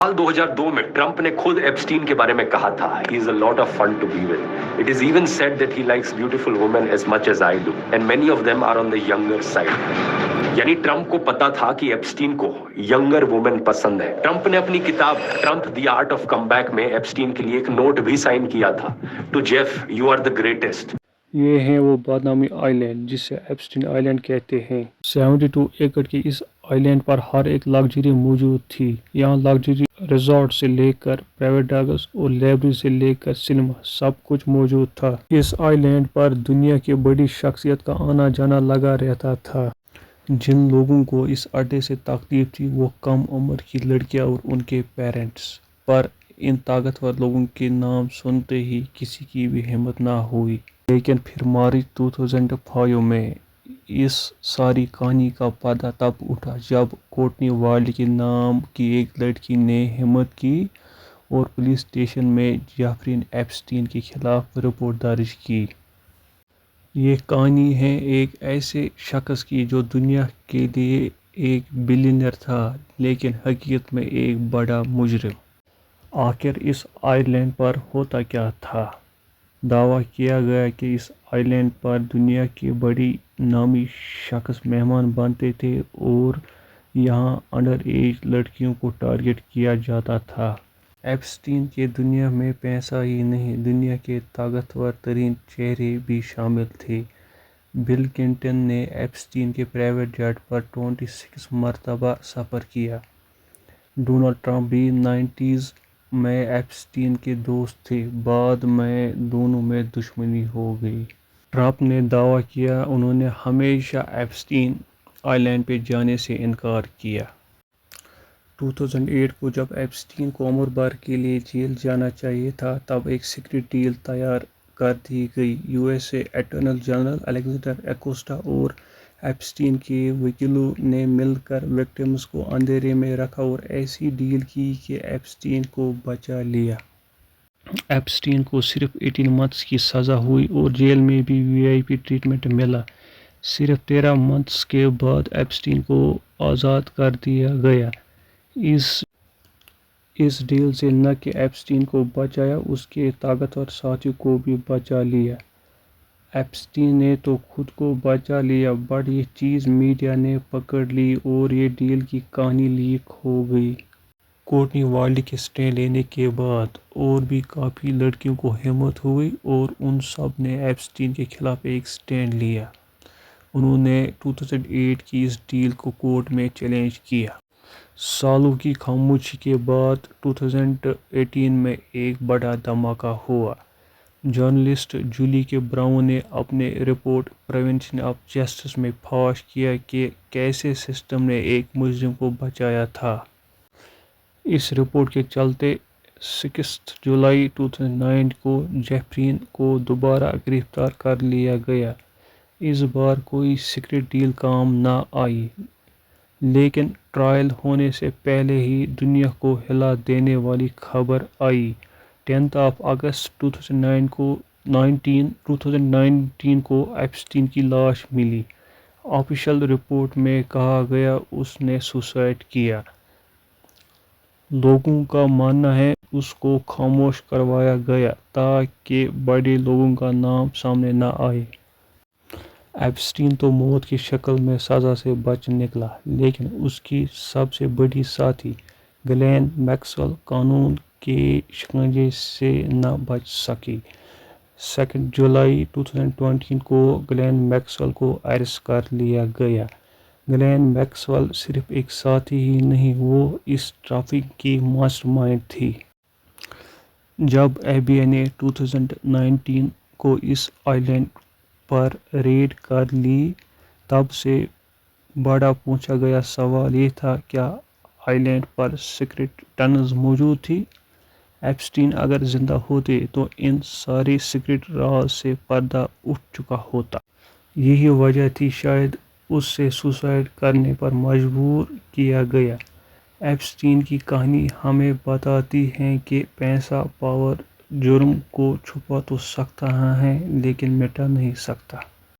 साल 2002 में ट्रंप ने खुद एप्स्टीन के बारे में कहा था, he is a lot of fun to be with. It is even said that he likes beautiful women as much as I do, and many of them are on the younger side. यानी Trump को पता था कि Epstein को younger women पसंद है। Trump ने अपनी किताब Trump the art of comeback में एप्स्टीन के लिए एक नोट भी साइन किया था, to Jeff you are the greatest. ये है वो बादामी आइलैंड जिसे एप्स्टीन आइलैंड कहते हैं। 72 एकड़ की इस आइलैंड पर हर एक लग्जरी मौजूद थी। यहाँ लग्जरी रिजॉर्ट से लेकर प्राइवेट डॉग्स और लाइब्रेरी से लेकर सिनेमा सब कुछ मौजूद था। इस आइलैंड पर दुनिया की बड़ी शख्सियत का आना जाना लगा रहता था। जिन लोगों को इस अड्डे से तकलीफ थी वो कम उम्र की लड़कियां और उनके पेरेंट्स। पर इन ताकतवर लोगों के नाम सुनते ही किसी की भी हिम्मत ना हुई। लेकिन फिर मार्च 2005 में इस सारी कहानी का पर्दा तब उठा जब कोर्टनी वाइल्ड के नाम की एक लड़की ने हिम्मत की और पुलिस स्टेशन में जेफरी एप्स्टीन के खिलाफ रिपोर्ट दर्ज की। ये कहानी है एक ऐसे शख्स की जो दुनिया के लिए एक बिलियनर था लेकिन हकीकत में एक बड़ा मुजरिम। आखिर इस आइलैंड पर होता क्या था? दावा किया गया कि इस आइलैंड पर दुनिया की बड़ी नामी शख्स मेहमान बनते थे और यहाँ अंडर एज लड़कियों को टारगेट किया जाता था। एप्स्टीन के दुनिया में पैसा ही नहीं, दुनिया के ताकतवर तरीन चेहरे भी शामिल थे। बिल क्लिंटन ने एप्स्टीन के प्राइवेट जेट पर 26 मरतबा सफ़र किया। डोनाल्ड ट्रंप भी 90s में एप्स्टीन के दोस्त थे, बाद में दोनों में दुश्मनी हो गई। ट्रंप ने दावा किया उन्होंने हमेशा एप्स्टीन आइलैंड पे जाने से इनकार किया। 2008 को जब एप्स्टीन को उम्र भर के लिए जेल जाना चाहिए था तब एक सीक्रेट डील तैयार कर दी गई। USA attorney general Alexander Acosta और एप्स्टीन के वकीलों ने मिलकर विक्टिम्स को अंधेरे में रखा और ऐसी डील की कि एप्स्टीन को बचा लिया। एप्स्टीन को सिर्फ 18 मंथ्स की सज़ा हुई और जेल में भी वीआईपी ट्रीटमेंट मिला। सिर्फ 13 मंथ्स के बाद एप्स्टीन को आज़ाद कर दिया गया। इस डील से न कि एप्स्टीन को बचाया, उसके ताकतवर साथियों को भी बचा लिया। एप्स्टीन ने तो खुद को बचा लिया बट ये चीज़ मीडिया ने पकड़ ली और ये डील की कहानी लीक हो गई। कोर्टनी वाइल्ड के स्टे लेने के बाद और भी काफ़ी लड़कियों को हिम्मत हुई और उन सब ने एप्स्टीन के खिलाफ एक स्टैंड लिया। उन्होंने 2008 की इस डील को कोर्ट में चैलेंज किया। सालों की खामोशी के बाद 2018 में एक बड़ा धमाका हुआ। जर्नलिस्ट जूली के ब्राउन ने अपने रिपोर्ट प्रिवेंशन ऑफ जस्टिस में फाश किया कि कैसे सिस्टम ने एक मुजरिम को बचाया था। इस रिपोर्ट के चलते 6 जुलाई 2009 को जेफरी को दोबारा गिरफ्तार कर लिया गया। इस बार कोई सीक्रेट डील काम ना आई, लेकिन ट्रायल होने से पहले ही दुनिया को हिला देने वाली खबर आई। 10 अगस्त 2019 को एप्स्टीन की लाश मिली। ऑफिशियल रिपोर्ट में कहा गया उसने सुसाइड किया। लोगों का मानना है उसको खामोश करवाया गया ताकि बड़े लोगों का नाम सामने न आए। एप्स्टीन तो मौत की शक्ल में सज़ा से बच निकला, लेकिन उसकी सबसे बड़ी साथी ग्लेन मैक्सवेल कानून के शिकंजे से न बच सकी। 2 जुलाई 2020 को ग्लेन मैक्सवेल को अरेस्ट कर लिया गया। ग्लेन मैक्सवेल सिर्फ एक साथी ही नहीं, वो इस ट्रैफिक की मास्टरमाइंड थी। जब एफबीआई ने 2019 को इस आइलैंड पर रेड कर ली, तब से बड़ा पूछा गया सवाल ये था, क्या आइलैंड पर सीक्रेट टनल्स मौजूद थी? एप्स्टीन अगर जिंदा होते तो इन सारे सीक्रेट राज से पर्दा उठ चुका होता। यही वजह थी शायद उससे सुसाइड करने पर मजबूर किया गया। एप्स्टीन की कहानी हमें बताती है कि पैसा, पावर जुर्म को छुपा तो सकता है लेकिन मिटा नहीं सकता।